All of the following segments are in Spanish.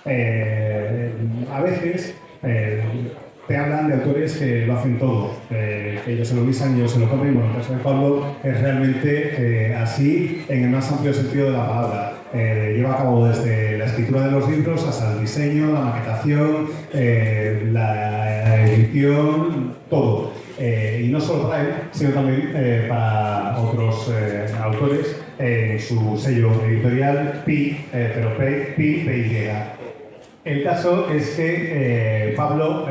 A veces te hablan de autores que lo hacen todo, que ellos se lo guisan y ellos se lo comen. Bueno, el caso de Pablo es realmente así en el más amplio sentido de la palabra. Lleva a cabo desde la escritura de los libros hasta el diseño, la maquetación, la edición, todo. Y no solo para él, sino también para otros autores en su sello editorial Pi, pero Pi, PY. El caso es que Pablo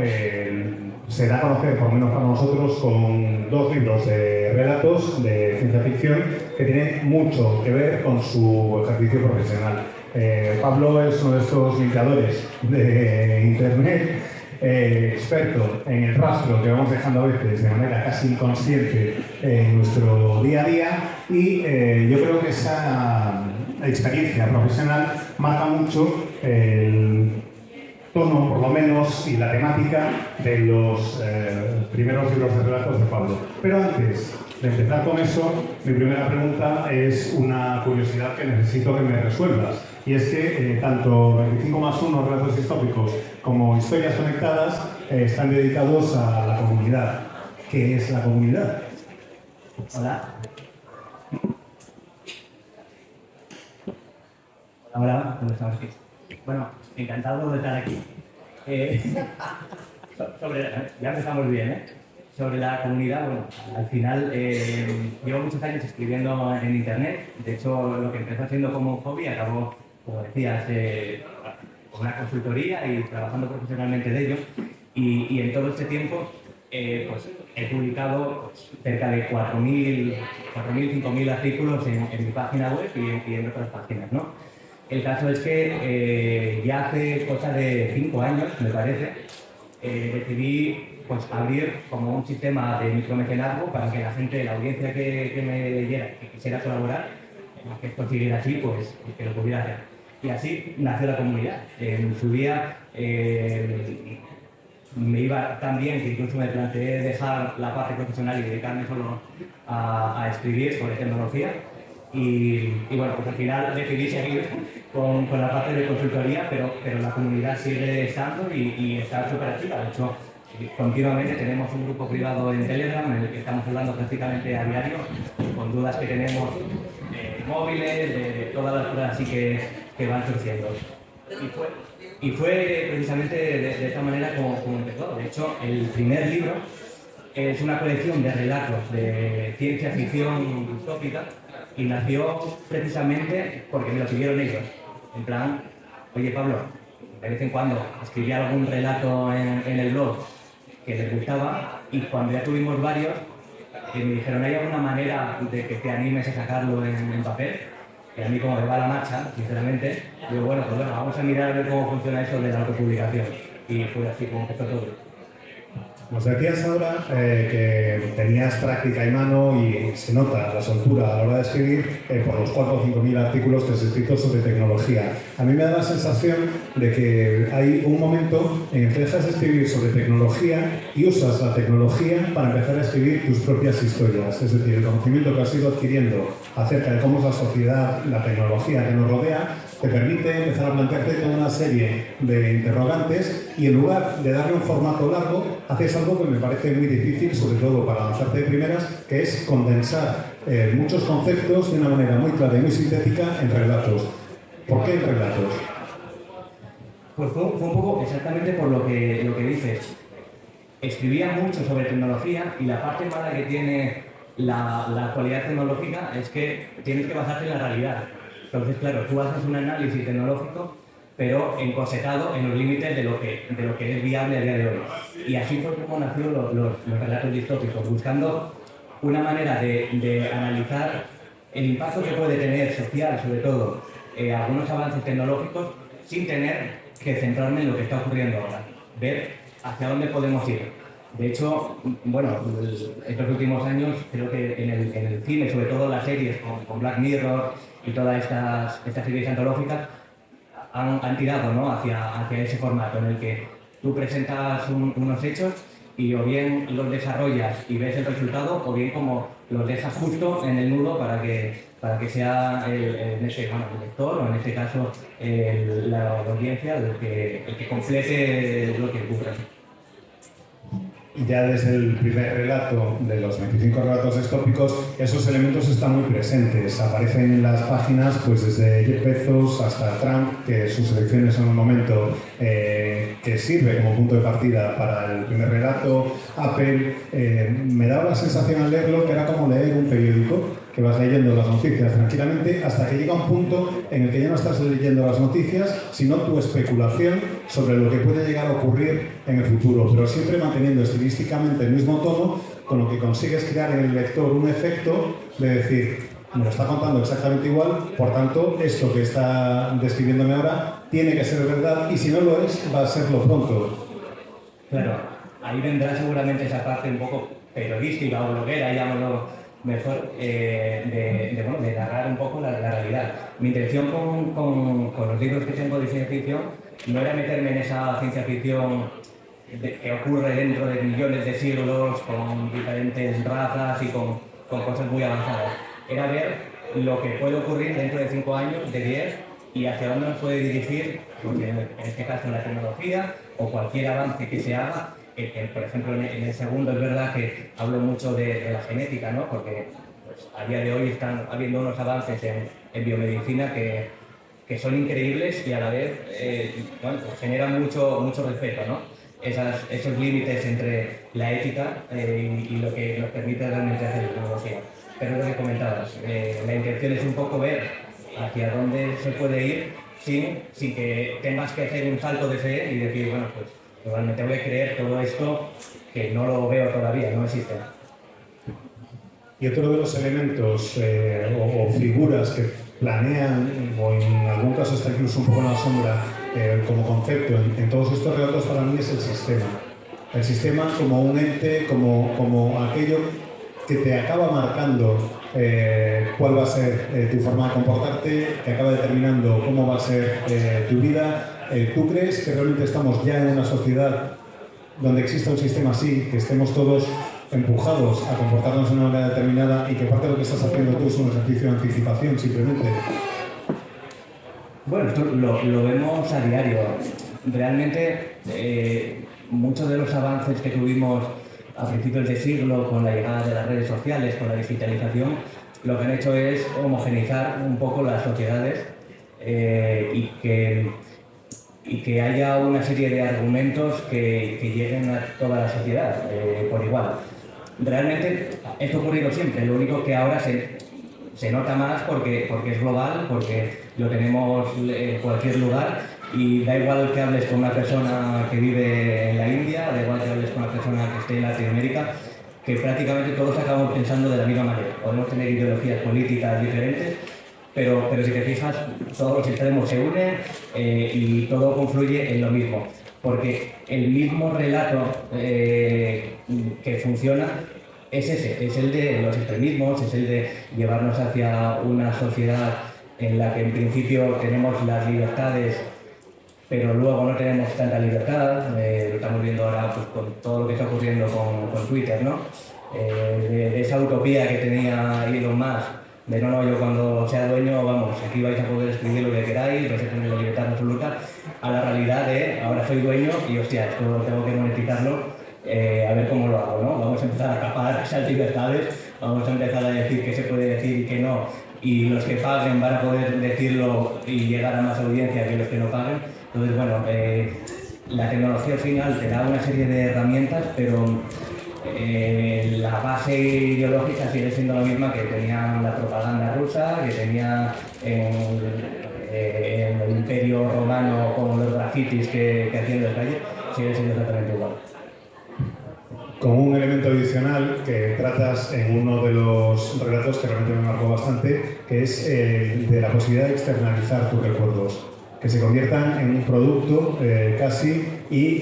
se da a conocer, por lo menos para nosotros, con dos libros de relatos de ciencia ficción que tienen mucho que ver con su ejercicio profesional. Pablo es uno de estos limpiadores de Internet, experto en el rastro que vamos dejando a veces de manera casi inconsciente en nuestro día a día, y yo creo que esa experiencia profesional marca mucho el tono, por lo menos, y la temática de los primeros libros de relatos de Pablo. Pero antes de empezar con eso, mi primera pregunta es una curiosidad que necesito que me resuelvas. Y es que tanto 25+1 relatos distópicos como historias conectadas están dedicados a la comunidad. ¿Qué es la comunidad? Hola. Hola, ¿cómo estamos aquí? Bueno, encantado de estar aquí. Ya empezamos bien, ¿eh? Sobre la comunidad, bueno, al final llevo muchos años escribiendo en Internet. De hecho, lo que empezó siendo como un hobby acabó, como decías, con una consultoría y trabajando profesionalmente de ello. Y en todo este tiempo pues, he publicado cerca de 4.000, 5.000 artículos en mi página web y en otras páginas, ¿no? El caso es que ya hace cosa de 5 años, me parece, decidí pues, abrir como un sistema de micromecenazgo para que la gente, la audiencia que me diera, que quisiera colaborar, que esto siguiera así, pues que lo pudiera hacer. Y así nació la comunidad. En su día me iba tan bien que incluso me planteé dejar la parte profesional y dedicarme solo a escribir sobre tecnología. Y bueno, pues al final decidí seguir con la parte de consultoría, pero la comunidad sigue estando y está súper activa. De hecho, continuamente tenemos un grupo privado en Telegram en el que estamos hablando prácticamente a diario, con dudas que tenemos de móviles, de todas las cosas así que van surgiendo. Y fue precisamente de esta manera como empezó. De hecho, el primer libro es una colección de relatos de ciencia ficción distópica y nació precisamente porque me lo pidieron ellos. En plan, oye Pablo, de vez en cuando escribía algún relato en el blog que les gustaba, y cuando ya tuvimos varios, me dijeron, ¿hay alguna manera de que te animes a sacarlo en papel? Y a mí, como me va la marcha, sinceramente, digo, bueno, pues bueno, vamos a mirar a ver cómo funciona eso de la autopublicación. Y fue así como empezó todo. Nos decías ahora que tenías práctica y mano y se nota la soltura a la hora de escribir por los 4.000 o 5.000 artículos que has escrito sobre tecnología. A mí me da la sensación de que hay un momento en el que dejas de escribir sobre tecnología y usas la tecnología para empezar a escribir tus propias historias. Es decir, el conocimiento que has ido adquiriendo acerca de cómo es la sociedad, la tecnología que nos rodea, te permite empezar a plantearte toda una serie de interrogantes, y en lugar de darle un formato largo, haces algo que me parece muy difícil, sobre todo para lanzarte de primeras, que es condensar muchos conceptos de una manera muy clara y muy sintética en relatos. ¿Por qué en relatos? Pues fue un poco exactamente por lo que dices. Escribía mucho sobre tecnología, y la parte mala que tiene la actualidad tecnológica es que tienes que basarte en la realidad. Entonces, claro, tú haces un análisis tecnológico, pero encorsetado en los límites de lo que es viable a día de hoy. Y así fue como nacieron los relatos distópicos, buscando una manera de analizar el impacto que puede tener social, sobre todo, algunos avances tecnológicos, sin tener que centrarme en lo que está ocurriendo ahora. Ver hacia dónde podemos ir. De hecho, bueno, estos últimos años creo que en el cine, sobre todo las series con Black Mirror y todas estas series antológicas, han tirado, ¿no?, hacia ese formato en el que tú presentas unos hechos y o bien los desarrollas y ves el resultado, o bien como los dejas justo en el nudo para que sea el lector, o en este caso la audiencia, el que complete lo que ocurre. Ya desde el primer relato de los 25 relatos distópicos, esos elementos están muy presentes. Aparecen en las páginas pues desde Jeff Bezos hasta Trump, que sus elecciones son un momento que sirve como punto de partida para el primer relato. Apple, me daba la sensación al leerlo que era como leer un periódico, que vas leyendo las noticias tranquilamente hasta que llega un punto en el que ya no estás leyendo las noticias, sino tu especulación sobre lo que puede llegar a ocurrir en el futuro, pero siempre manteniendo estilísticamente el mismo tono, con lo que consigues crear en el lector un efecto de decir, me lo está contando exactamente igual, por tanto, esto que está describiéndome ahora tiene que ser verdad, y si no lo es, va a serlo pronto. Claro, ahí vendrá seguramente esa parte un poco periodística o bloguera, llamémoslo mejor, de narrar un poco la realidad. Mi intención con los libros que tengo de ciencia ficción no era meterme en esa ciencia ficción que ocurre dentro de millones de siglos, con diferentes razas y con cosas muy avanzadas. Era ver lo que puede ocurrir dentro de 5 años, de 10, y hacia dónde nos puede dirigir, porque en este caso la tecnología o cualquier avance que se haga. Por ejemplo, en el segundo es verdad que hablo mucho de la genética, ¿no? Porque pues, a día de hoy están habiendo unos avances en biomedicina que son increíbles y a la vez bueno, pues generan mucho respeto, ¿no? Esos límites entre la ética y lo que nos permite realmente hacer tecnología. Pero lo que comentabas, la intención es un poco ver hacia dónde se puede ir sin que tengas que hacer un salto de fe y decir, bueno, pues realmente voy a creer todo esto que no lo veo todavía, no existe. Y otro de los elementos o figuras que planean, o en algún caso está incluso un poco en la sombra, como concepto en todos estos relatos para mí es el sistema. El sistema como un ente, como aquello que te acaba marcando cuál va a ser tu forma de comportarte, que acaba determinando cómo va a ser tu vida. ¿Tú crees que realmente estamos ya en una sociedad donde exista un sistema así, que estemos todos empujados a comportarnos de una manera determinada y que parte de lo que estás haciendo tú es un ejercicio de anticipación simplemente? Bueno, esto lo vemos a diario. Realmente muchos de los avances que tuvimos a principios de siglo con la llegada de las redes sociales, con la digitalización, lo que han hecho es homogeneizar un poco las sociedades y que haya una serie de argumentos que lleguen a toda la sociedad por igual. Realmente esto ha ocurrido siempre, lo único que ahora se nota más porque es global, porque lo tenemos en cualquier lugar y da igual que hables con una persona que vive en la India, da igual que hables con una persona que esté en Latinoamérica, que prácticamente todos acabamos pensando de la misma manera. Podemos tener ideologías políticas diferentes, pero si te fijas, todos los extremos se unen y todo confluye en lo mismo. Porque el mismo relato que funciona es ese, es el de los extremismos, es el de llevarnos hacia una sociedad en la que en principio tenemos las libertades, pero luego no tenemos tanta libertad. Lo estamos viendo ahora pues, con todo lo que está ocurriendo con Twitter, ¿no? De esa utopía que tenía Elon Musk, de no, yo cuando sea dueño, vamos, aquí vais a poder escribir lo que queráis, vais a tener la libertad absoluta, a la realidad de ahora soy dueño y hostia, esto tengo que monetizarlo, a ver cómo lo hago, ¿no? Vamos a empezar a capar esas libertades, vamos a empezar a decir qué se puede decir y qué no, y los que paguen van a poder decirlo y llegar a más audiencia que los que no paguen. Entonces, bueno, la tecnología al final te da una serie de herramientas, pero la base ideológica sigue siendo la misma que tenía la propaganda rusa, que tenía en el Imperio Romano con los grafitis que hacían en la calle, sigue siendo exactamente igual. Con un elemento adicional que tratas en uno de los relatos que realmente me marcó bastante, que es de la posibilidad de externalizar tus recuerdos, que se conviertan en un producto casi, y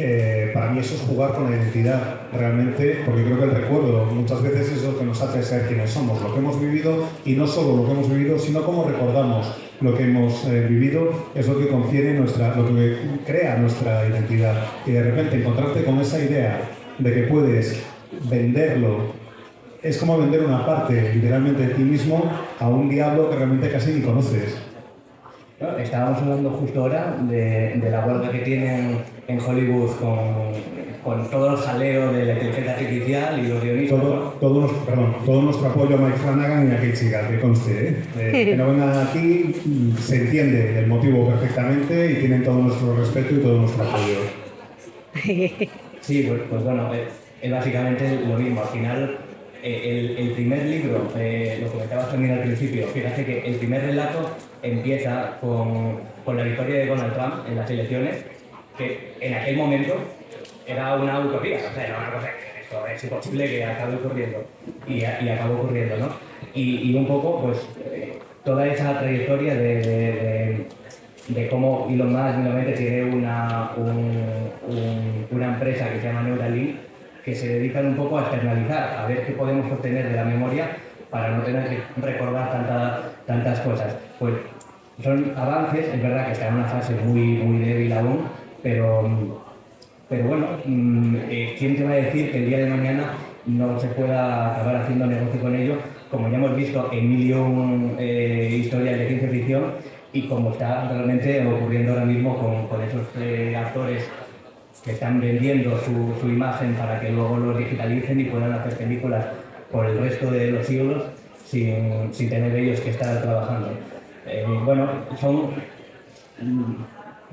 para mí eso es jugar con la identidad realmente, porque creo que el recuerdo muchas veces es lo que nos hace ser quienes somos, lo que hemos vivido, y no solo lo que hemos vivido, sino cómo recordamos lo que hemos vivido, es lo que confiere lo que crea nuestra identidad. Y de repente encontrarte con esa idea de que puedes venderlo es como vender una parte, literalmente, de ti mismo a un diablo que realmente casi ni conoces. Bueno, estábamos hablando justo ahora de la huelga que tienen en Hollywood con todo el jaleo de la inteligencia artificial y los guionistas. Todo nuestro apoyo a Mike Flanagan y a Kate Siegel, que conste, que no vengan aquí, se entiende el motivo perfectamente y tienen todo nuestro respeto y todo nuestro apoyo. Sí, pues bueno, es básicamente lo mismo. Al final, el primer libro, lo comentabas también al principio, fíjate que el primer relato empieza con la victoria de Donald Trump en las elecciones, que en aquel momento era una utopía, o sea, era una cosa que esto es imposible que acabe ocurriendo, y acabó ocurriendo, ¿no? Y un poco, pues, toda esa trayectoria de cómo Elon Musk nuevamente tiene una empresa que se llama Neuralink, que se dedican un poco a externalizar, a ver qué podemos obtener de la memoria para no tener que recordar tantas cosas. Pues son avances, es verdad que está en una fase muy débil aún, pero bueno, ¿quién te va a decir que el día de mañana no se pueda acabar haciendo negocio con ello? Como ya hemos visto en mil y un historias de ciencia ficción y como está realmente ocurriendo ahora mismo con esos actores que están vendiendo su imagen para que luego los digitalicen y puedan hacer películas por el resto de los siglos sin tener ellos que estar trabajando. Bueno,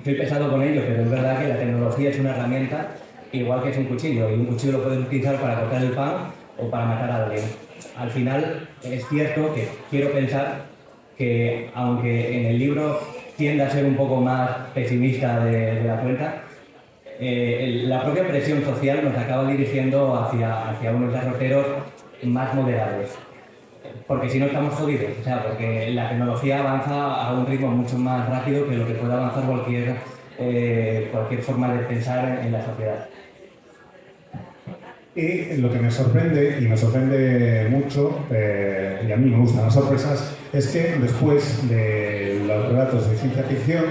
soy pesado con ello, pero es verdad que la tecnología es una herramienta igual que es un cuchillo, y un cuchillo lo puedes utilizar para cortar el pan o para matar a alguien. Al final es cierto que quiero pensar que, aunque en el libro tienda a ser un poco más pesimista de la cuenta, la propia presión social nos acaba dirigiendo hacia unos derroteros más moderados. Porque si no estamos jodidos, o sea, porque la tecnología avanza a un ritmo mucho más rápido que lo que puede avanzar cualquier forma de pensar en la sociedad. Y lo que me sorprende, y me sorprende mucho, y a mí me gustan las sorpresas, es que después de los relatos de ciencia ficción,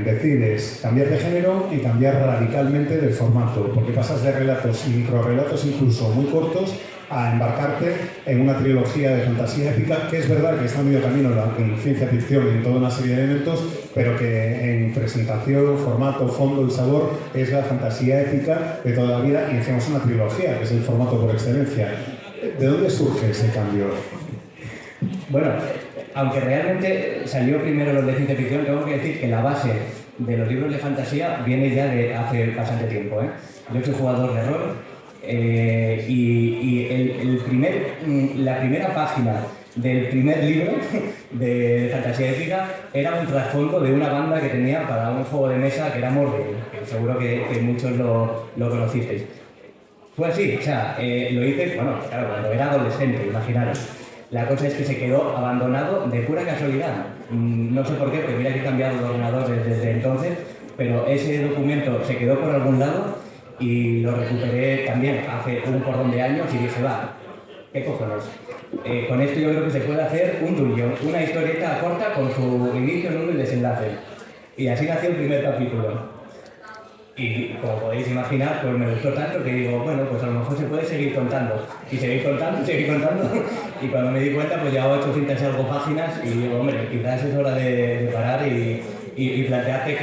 decides cambiar de género y cambiar radicalmente del formato, porque pasas de relatos y microrelatos incluso muy cortos a embarcarte en una trilogía de fantasía épica, que es verdad que está medio camino en ciencia ficción y en toda una serie de elementos, pero que en presentación, formato, fondo y sabor es la fantasía épica de toda la vida, y encima es una trilogía, que es el formato por excelencia. ¿De dónde surge ese cambio? Bueno, aunque realmente salió primero los de ciencia ficción, tengo que decir que la base de los libros de fantasía viene ya de hace bastante tiempo, ¿eh? Yo soy jugador de rol y la primera página del primer libro de fantasía épica era un trasfondo de una banda que tenía para un juego de mesa que era Mordor, que seguro que muchos lo conocisteis. Fue así, o sea, lo hice, bueno, claro, cuando era adolescente, imaginaros. La cosa es que se quedó abandonado de pura casualidad. No sé por qué, porque hubiera que cambiar de ordenador desde entonces, pero ese documento se quedó por algún lado y lo recuperé también hace un cordón de años y dije, va, ¿qué cojones? Con esto yo creo que se puede hacer un dungeon, una historieta corta con su inicio, nudo y desenlace. Y así nació el primer capítulo. Y como podéis imaginar, pues me gustó tanto que digo, bueno, pues a lo mejor se puede seguir contando. Y seguir contando. Y cuando me di cuenta, pues llevaba 800 y algo páginas y digo, hombre, quizás es hora de parar y plantearte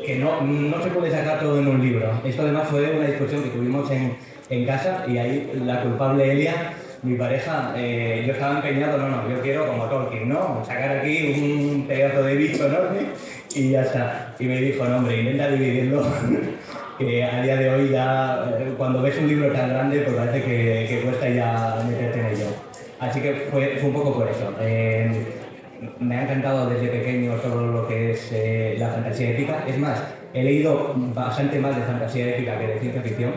que no se puede sacar todo en un libro. Esto además fue una discusión que tuvimos en casa y ahí la culpable Elia, mi pareja, yo estaba empeñado, yo quiero como Tolkien, ¿no? Sacar aquí un pedazo de bicho enorme y ya está. Y me dijo, no hombre, intenta dividirlo, que a día de hoy ya, cuando ves un libro tan grande, pues parece que cuesta ya meterte en ello. Así que fue un poco por eso. Me ha encantado desde pequeño todo lo que es la fantasía épica. Es más, he leído bastante más de fantasía épica que de ciencia ficción,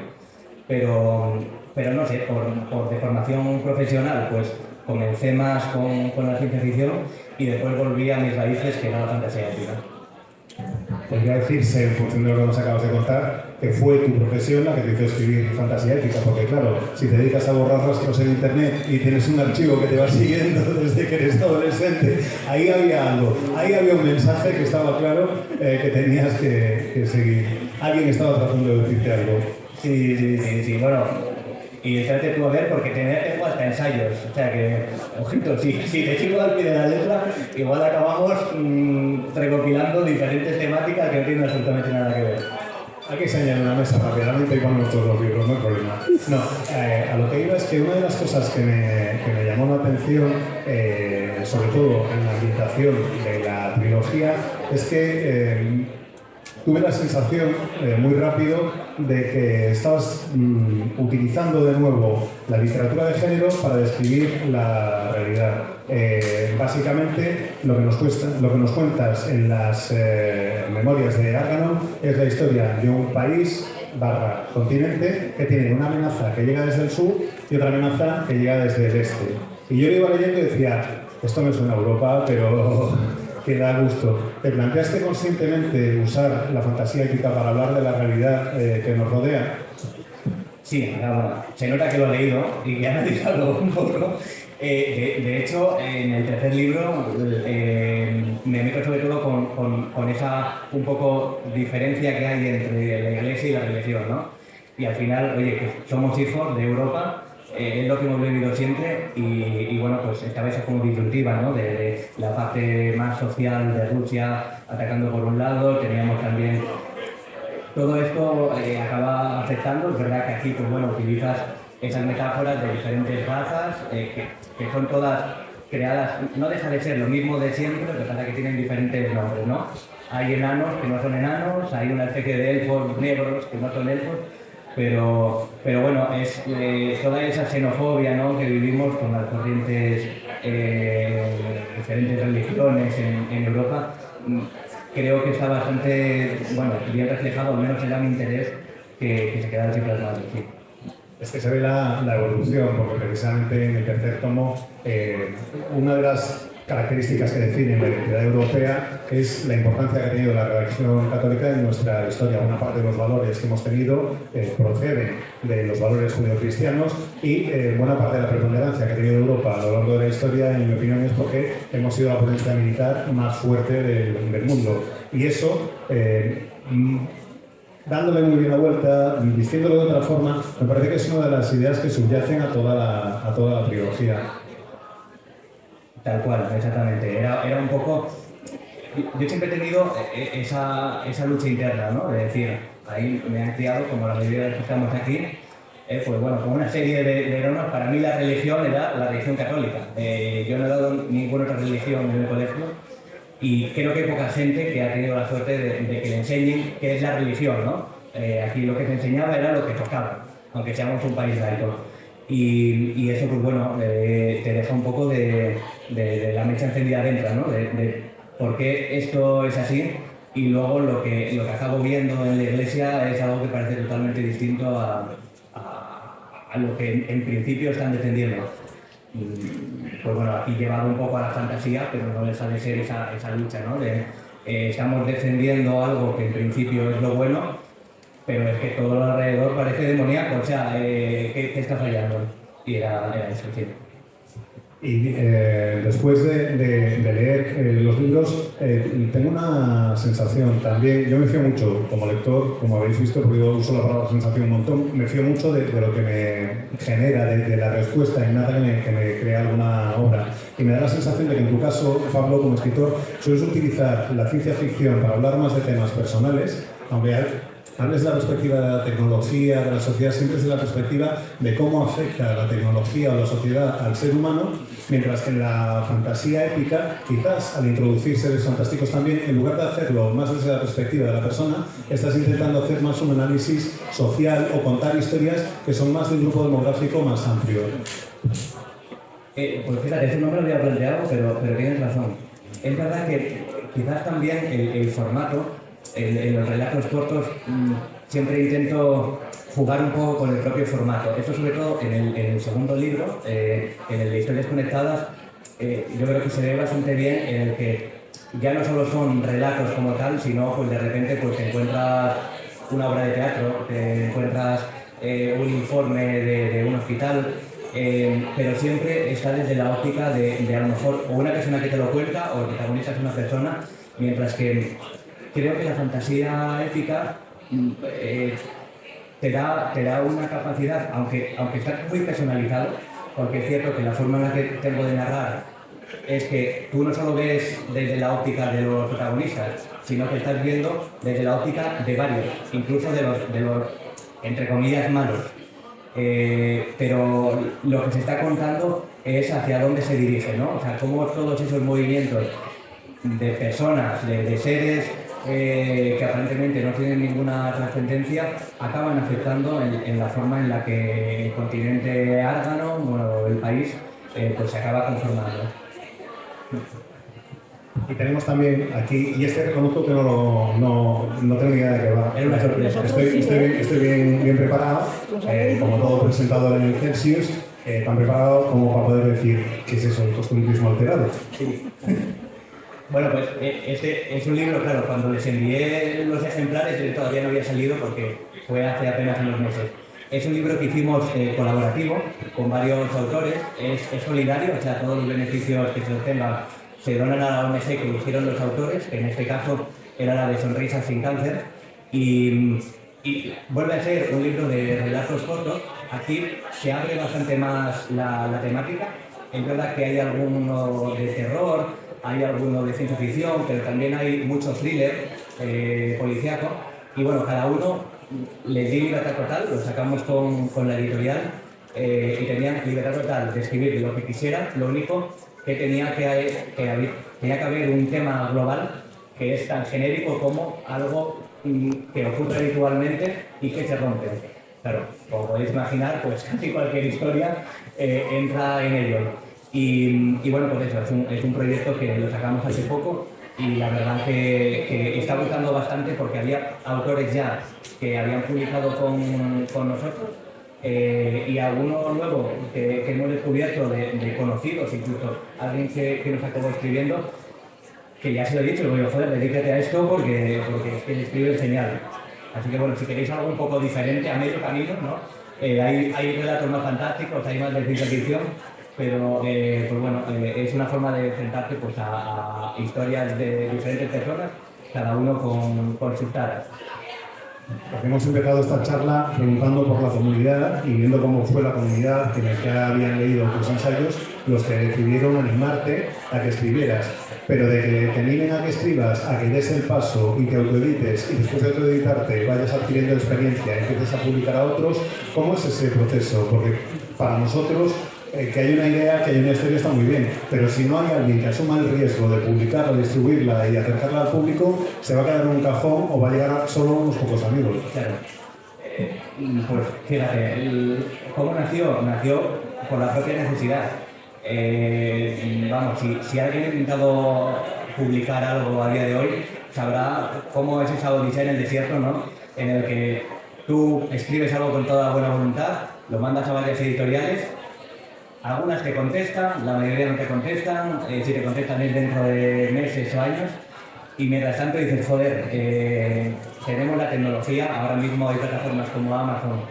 pero no sé, por de formación profesional, pues comencé más con la ciencia ficción y después volví a mis raíces, que era la fantasía épica. Podría decirse, en función de lo que nos acabas de contar, que fue tu profesión la que te hizo escribir fantasía épica, porque claro, si te dedicas a borrar rastros en internet y tienes un archivo que te va siguiendo desde que eres adolescente, ahí había algo, ahí había un mensaje que estaba claro que tenías que seguir. Alguien estaba tratando de decirte algo. Sí, bueno, y espérate tú a ver porque tengo hasta ensayos. O sea que, ojito, si te sigo al pie de la letra, igual acabamos recopilando diferentes temáticas que no tienen absolutamente nada que ver. Aquí se añade una mesa rápidamente y ponemos todos los libros, no hay problema. No, a lo que iba es que una de las cosas que me llamó la atención, sobre todo en la ambientación de la trilogía, es que tuve la sensación muy rápido de que estabas utilizando de nuevo la literatura de género para describir la realidad. Básicamente, lo que nos cuentas en las memorias de Arganon es la historia de un país / continente que tiene una amenaza que llega desde el sur y otra amenaza que llega desde el este. Y yo lo iba leyendo y decía, esto me suena a Europa, pero que da gusto. ¿Te planteaste conscientemente usar la fantasía épica para hablar de la realidad que nos rodea? Sí, bueno, se nota que lo he leído y que he analizado un poco. De hecho, en el tercer libro me meto sobre todo con esa un poco diferencia que hay entre la Iglesia y la religión, ¿no? Y al final, oye, que somos hijos de Europa, es lo que hemos vivido siempre y bueno, pues esta vez es como disyuntiva, ¿no? De la parte más social de Rusia atacando por un lado, teníamos también... Todo esto acaba afectando, es verdad que aquí, pues bueno, utilizas esas metáforas de diferentes razas, que son todas creadas, no deja de ser lo mismo de siempre, lo que pasa es que tienen diferentes nombres, ¿no? Hay enanos que no son enanos, hay una especie de elfos negros que no son elfos, pero bueno, es toda esa xenofobia, ¿no?, que vivimos con las corrientes, diferentes religiones en Europa. Creo que está bastante, bueno, bien reflejado, al menos era mi interés, que se quedara así plasmado. Sí. Es que se ve la evolución, porque precisamente en el tercer tomo, una de las características que definen la identidad europea es la importancia que ha tenido la religión católica en nuestra historia. Una parte de los valores que hemos tenido proceden de los valores judeocristianos y buena parte de la preponderancia que ha tenido Europa a lo largo de la historia, en mi opinión, es porque hemos sido la potencia militar más fuerte del mundo. Y eso, dándole muy bien la vuelta, diciéndolo de otra forma, me parece que es una de las ideas que subyacen a toda la trilogía. Tal cual, exactamente. Era un poco... Yo siempre he tenido esa lucha interna, ¿no? Es decir, ahí me han criado, como la mayoría de los que estamos aquí, pues bueno, con una serie de normas. Para mí la religión era la religión católica. Yo no he dado ninguna otra religión en el colegio y creo que hay poca gente que ha tenido la suerte de que le enseñen qué es la religión, ¿no? Aquí lo que se enseñaba era lo que tocaba, aunque seamos un país laico. Y eso, pues bueno, te deja un poco de la mecha encendida dentro, ¿no? De por qué esto es así y luego lo que acabo viendo en la iglesia es algo que parece totalmente distinto a lo que en principio están defendiendo. Pues bueno, aquí llevado un poco a la fantasía, pero no deja de ser esa lucha, ¿no? Estamos defendiendo algo que en principio es lo bueno, pero es que todo lo alrededor parece demoníaco, o sea, ¿qué está fallando? Y era eso, sí. Y después de leer los libros, tengo una sensación también, yo me fío mucho como lector, como habéis visto, porque yo uso la palabra sensación un montón, me fío mucho de lo que me genera, de la respuesta innata que me crea alguna obra. Y me da la sensación de que en tu caso, Pablo, como escritor, sueles utilizar la ciencia ficción para hablar más de temas personales, aunque hables de la perspectiva de la tecnología, de la sociedad, siempre es de la perspectiva de cómo afecta la tecnología o la sociedad al ser humano, mientras que en la fantasía épica, quizás al introducir seres fantásticos también, en lugar de hacerlo más desde la perspectiva de la persona, estás intentando hacer más un análisis social o contar historias que son más de un grupo demográfico más amplio. Pues fíjate, eso no me lo había planteado, pero tienes razón. Es verdad que quizás también el formato, en los relatos cortos, siempre intento jugar un poco con el propio formato. Esto sobre todo en el segundo libro, en el de Historias Conectadas, yo creo que se ve bastante bien en el que ya no solo son relatos como tal, sino pues de repente pues te encuentras una obra de teatro, te encuentras un informe de un hospital, pero siempre está desde la óptica de a lo mejor o una persona que te lo cuenta o el protagonista es una persona, mientras que creo que la fantasía épica te da una capacidad, aunque está muy personalizado, porque es cierto que la forma en la que tengo de narrar es que tú no solo ves desde la óptica de los protagonistas, sino que estás viendo desde la óptica de varios, incluso de los entre comillas, malos. Pero lo que se está contando es hacia dónde se dirige, ¿no? O sea, cómo todos esos movimientos de personas, de seres que aparentemente no tienen ninguna trascendencia, acaban afectando en la forma en la que el continente Árgano, bueno, el país, pues se acaba conformando. Y tenemos también aquí, y este reconozco que no tengo ni idea de qué va. Es una sorpresa. Estoy bien preparado, como todo presentador en el Celsius, tan preparado como para poder decir qué es eso, el costumbrismo alterado. Sí. Bueno, pues este es un libro, claro, cuando les envié los ejemplares todavía no había salido porque fue hace apenas unos meses. Es un libro que hicimos colaborativo con varios autores, es solidario, o sea, todos los beneficios que se obtengan se donan a la ONG que eligieron los autores, que en este caso era la de Sonrisas sin Cáncer, y vuelve a ser un libro de relatos cortos. Aquí se abre bastante más la temática. Es verdad que hay alguno de terror, hay alguno de ciencia ficción, pero también hay mucho thriller policíaco. Y bueno, cada uno les di libertad total, lo sacamos con la editorial y tenían libertad total de escribir lo que quisieran. Lo único que tenía que haber un tema global que es tan genérico como algo que ocurre habitualmente y que se rompe. Claro, como podéis imaginar, pues casi cualquier historia entra en ello. Y bueno, pues eso, es un proyecto que lo sacamos hace poco y la verdad que está gustando bastante porque había autores ya que habían publicado con nosotros y alguno nuevo que hemos descubierto de conocidos, incluso alguien que nos acabó escribiendo, que ya se lo he dicho, le digo, joder, dedícate a esto porque es que escribe genial. Así que bueno, si queréis algo un poco diferente, a medio camino, ¿no? Hay relatos más fantásticos, hay más de ciencia ficción, pero pues bueno, es una forma de enfrentarte pues, a historias de diferentes personas, cada uno con sus taras. Porque hemos empezado esta charla preguntando por la comunidad y viendo cómo fue la comunidad que ya habían leído tus ensayos, los que decidieron animarte a que escribieras. Pero de que te animen a que escribas, a que des el paso y te autoedites y después de autoeditarte vayas adquiriendo experiencia y empieces a publicar a otros, ¿cómo es ese proceso? Porque para nosotros que hay una idea, que hay una historia está muy bien, pero si no hay alguien que asuma el riesgo de publicarla, distribuirla y acercarla al público, se va a quedar en un cajón o va a llegar solo unos pocos amigos. Claro. Pues fíjate, ¿cómo nació? Nació por la propia necesidad. Vamos, si alguien ha intentado publicar algo a día de hoy, sabrá cómo es esa odisea en el desierto, ¿no? En el que tú escribes algo con toda buena voluntad, lo mandas a varias editoriales. Algunas te contestan, la mayoría no te contestan, si te contestan es dentro de meses o años, y mientras tanto dices, joder, tenemos la tecnología, ahora mismo hay plataformas como Amazon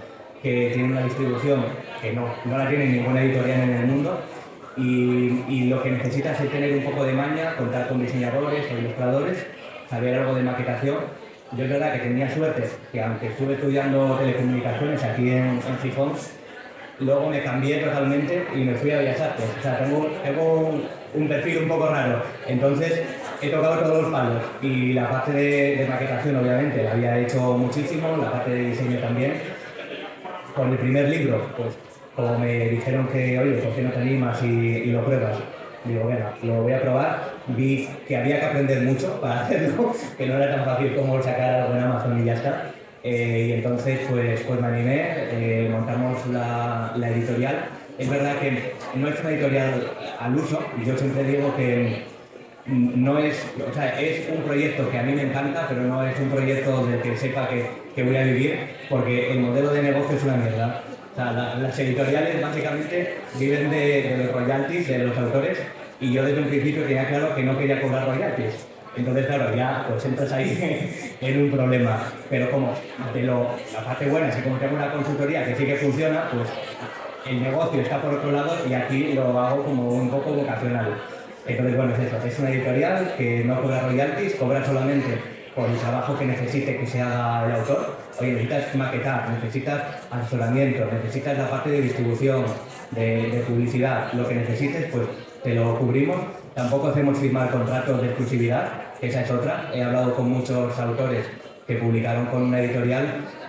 que tienen una distribución que no la tiene ninguna editorial en el mundo, y lo que necesitas es tener un poco de maña, contar con diseñadores o ilustradores, saber algo de maquetación. Yo es verdad que tenía suerte, que aunque estuve estudiando telecomunicaciones aquí en Gijón, luego me cambié totalmente y me fui a Bellas Artes. O sea, tengo un perfil un poco raro. Entonces, he tocado todos los palos. Y la parte de maquetación, obviamente, la había hecho muchísimo, la parte de diseño también. Con el primer libro, pues, como me dijeron que, oye, ¿por qué no te animas y lo pruebas? Digo, venga, lo voy a probar. Vi que había que aprender mucho para hacerlo, que no era tan fácil como sacar algo en Amazon y ya está. Y entonces pues me animé, montamos la editorial. Es verdad que no es una editorial al uso, yo siempre digo que no es, o sea, es un proyecto que a mí me encanta, pero no es un proyecto del que sepa que voy a vivir, porque el modelo de negocio es una mierda. O sea, las editoriales básicamente viven de los royalties de los autores, y yo desde un principio tenía claro que no quería cobrar royalties. Entonces, claro, ya pues entras ahí en un problema. Pero como la parte buena es que como tengo una consultoría que sí que funciona, pues el negocio está por otro lado y aquí lo hago como un poco vocacional. Entonces, bueno, es eso. Es una editorial que no cobra royalties, cobra solamente por el trabajo que necesite que se haga el autor. Oye, necesitas maquetar, necesitas asesoramiento, necesitas la parte de distribución, de publicidad, lo que necesites, pues te lo cubrimos. Tampoco hacemos firmar contratos de exclusividad, que esa es otra. He hablado con muchos autores que publicaron con una editorial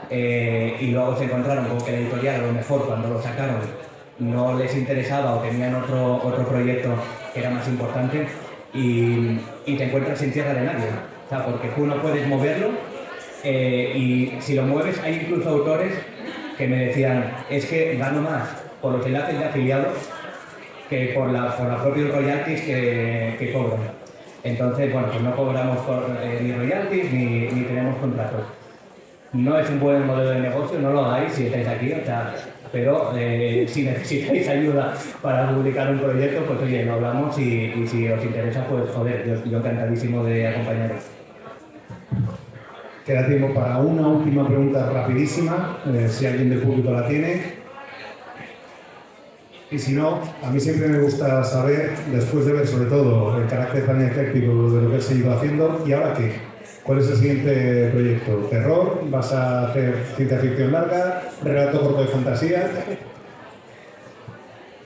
y luego se encontraron con que la editorial, a lo mejor cuando lo sacaron, no les interesaba o tenían otro proyecto que era más importante y te encuentras sin tierra de nadie. O sea, porque tú no puedes moverlo y si lo mueves, hay incluso autores que me decían, es que gano más por los enlaces de afiliados que por la propios royalties que cobran. Entonces, bueno, pues no cobramos ni royalties ni tenemos contratos. No es un buen modelo de negocio, no lo hagáis si estáis aquí, o sea, pero si necesitáis ayuda para publicar un proyecto, pues oye, lo hablamos y si os interesa, pues joder, yo encantadísimo de acompañaros. Queda tiempo para una última pregunta rapidísima, si alguien del público la tiene. Y si no, a mí siempre me gusta saber, después de ver sobre todo el carácter tan ecléctico de lo que se ha ido haciendo, ¿y ahora qué? ¿Cuál es el siguiente proyecto? ¿Terror? ¿Vas a hacer ciencia ficción larga? ¿Relato corto de fantasía?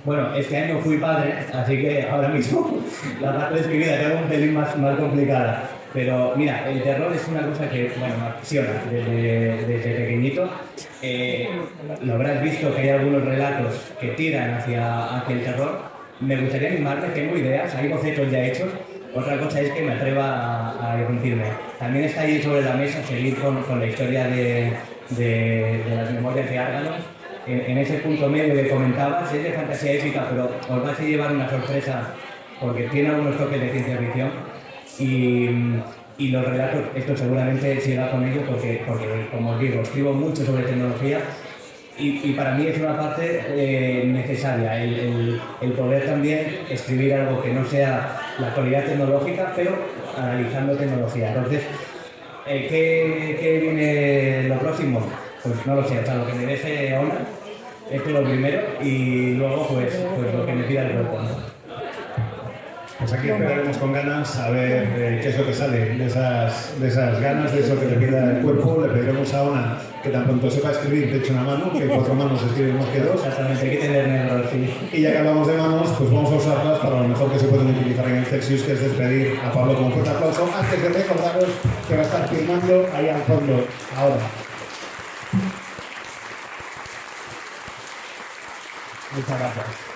Bueno, este año fui padre, así que ahora mismo la parte de escribir la tengo un pelín más complicada. Pero mira, el terror es una cosa que bueno, me apasiona desde pequeñito. Lo habrás visto que hay algunos relatos que tiran hacia el terror. Me gustaría animarte, tengo ideas, hay bocetos ya hechos. Otra cosa es que me atreva a irrumpirme. También está ahí sobre la mesa seguir con la historia de las memorias de Árganos. En ese punto medio que comentabas, es de fantasía épica, pero os vais a llevar una sorpresa porque tiene algunos toques de ciencia ficción. Y los relatos, esto seguramente se irá con ellos porque, como os digo, escribo mucho sobre tecnología y para mí es una parte necesaria, el poder también escribir algo que no sea la actualidad tecnológica, pero analizando tecnología. Entonces, ¿qué viene lo próximo? Pues no lo sé, o sea, lo que me deje onda, esto es lo primero y luego pues lo que me pida el cuerpo, ¿no? Pues aquí esperaremos con ganas a ver qué es lo que sale de esas ganas, de eso que le queda el cuerpo. Le pediremos a Ona que tan pronto sepa escribir, te eche una mano, que 4 manos escriben más que 2. Exactamente, hay que tener negro, sí. Y ya que hablamos de manos, pues vamos a usarlas para lo mejor que se pueden utilizar en el Celsius, que es despedir a Pablo con un fuerte aplauso, antes de recordaros que va a estar firmando ahí al fondo, ahora. Muchas gracias.